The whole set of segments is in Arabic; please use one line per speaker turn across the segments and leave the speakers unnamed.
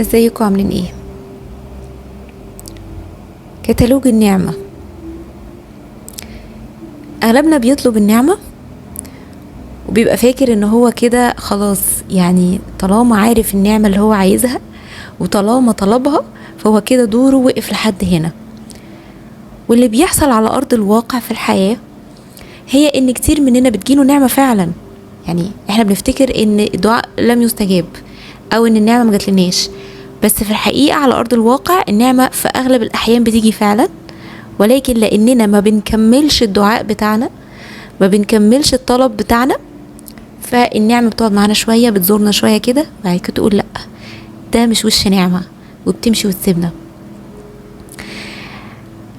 ازيكم عاملين ايه؟ كتالوج النعمة. اغلبنا بيطلب النعمة وبيبقى فاكر ان هو كده خلاص، يعني طالما عارف النعمة اللي هو عايزها وطالما طلبها فهو كده دوره وقف لحد هنا. واللي بيحصل على ارض الواقع في الحياة هي ان كتير مننا بتجيله نعمة فعلا. يعني احنا بنفتكر ان الدعاء لم يستجاب او ان النعمة ما جاتلناش، بس في الحقيقة على ارض الواقع النعمة في اغلب الاحيان بتيجي فعلا، ولكن لاننا ما بنكملش الدعاء بتاعنا، ما بنكملش الطلب بتاعنا، فالنعمة بتقعد معانا شوية، بتزورنا شوية كده، وبعد كده تقول لأ ده مش وش نعمة، وبتمشي وتسيبنا.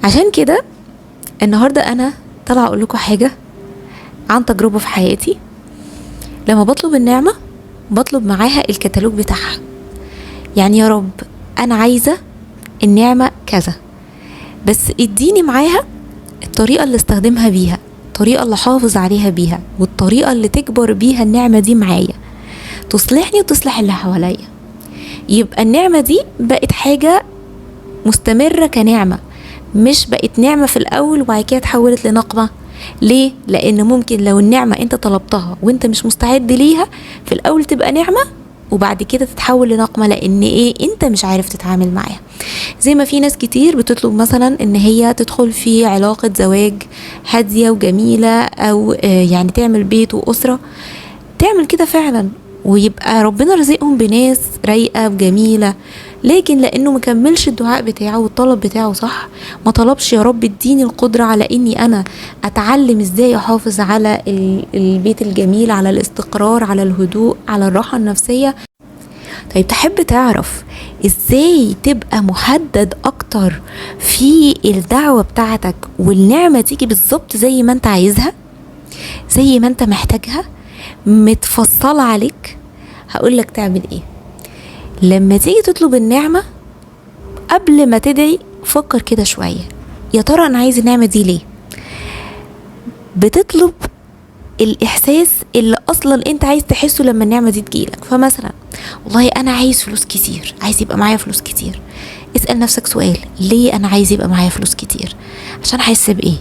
عشان كده النهاردة أنا طالعة أقول لكم حاجة عن تجربة في حياتي. لما بطلب النعمة بطلب معاها الكتالوج بتاعها. يعني يا رب أنا عايزة النعمة كذا، بس اديني معاها الطريقة اللي استخدمها بيها، الطريقة اللي حافظ عليها بيها، والطريقة اللي تكبر بيها النعمة دي معايا، تصلحني وتصلح اللي حواليا. يبقى النعمة دي بقت حاجة مستمرة كنعمة، مش بقت نعمة في الأول وبعد كده اتحولت لنقمة. ليه؟ لأن ممكن لو النعمة انت طلبتها وانت مش مستعد ليها، في الأول تبقى نعمة وبعد كده تتحول لنقمة، لأن ايه؟ انت مش عارف تتعامل معاها. زي ما في ناس كتير بتطلب مثلا ان هي تدخل في علاقة زواج هادية وجميلة، او يعني تعمل بيت وأسرة، تعمل كده فعلا ويبقى ربنا رزقهم بناس رايقة وجميلة، لكن لانه مكملش الدعاء بتاعه والطلب بتاعه صح، ما طلبش يا رب اديني القدرة على اني انا اتعلم ازاي احافظ على البيت الجميل، على الاستقرار، على الهدوء، على الراحة النفسية. طيب تحب تعرف ازاي تبقى محدد اكتر في الدعوة بتاعتك والنعمة تيجي بالظبط زي ما انت عايزها، زي ما انت محتاجها، متفصلة عليك؟ هقولك تعمل ايه. لما تيجي تطلب النعمة قبل ما تدعي فكر كده شوية، يا ترى انا عايز النعمة دي ليه؟ بتطلب الاحساس اللي اصلا انت عايز تحسه لما النعمة دي تجيلك. فمثلا والله انا عايز فلوس كتير، عايز يبقى معايا فلوس كتير. اسأل نفسك سؤال، ليه انا عايز يبقى معايا فلوس كتير؟ عشان احس بايه؟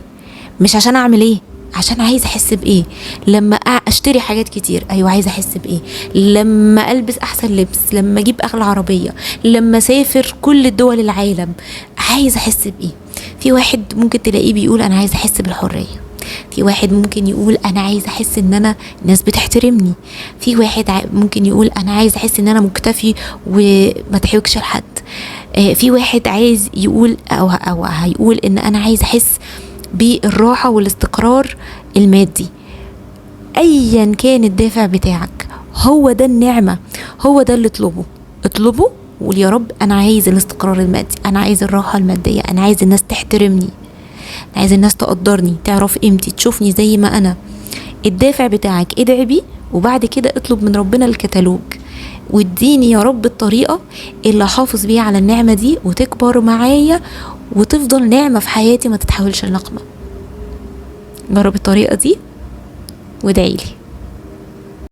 مش عشان اعمل ايه، عشان عايز احس بايه. لما اشتري حاجات كتير، ايوه عايز احس بايه. لما البس احسن لبس، لما اجيب اغلى عربية، لما اسافر كل دول العالم، عايز احس بايه. في واحد ممكن تلاقيه بيقول انا عايز احس بالحرية، في واحد ممكن يقول انا عايز احس ان انا الناس بتحترمني، في واحد ممكن يقول انا عايز احس ان انا مكتفي وما تحوجش لحد، في واحد عايز يقول او هيقول ان انا عايز احس بالراحة والاستقرار المادي. ايا كان الدافع بتاعك هو ده النعمة، هو ده اللي اطلبه وقول يا رب انا عايز الاستقرار المادي، انا عايز الراحة المادية، انا عايز الناس تحترمني، انا عايز الناس تقدرني، تعرف قيمتي، تشوفني زي ما انا. الدافع بتاعك ادعي بيه، وبعد كده اطلب من ربنا الكتالوج، واديني يا رب الطريقة اللي احافظ بيها على النعمة دي وتكبر معايا وتفضل نعمة في حياتي ما تتحولش لنقمة. جرب الطريقة دي وادعيلي.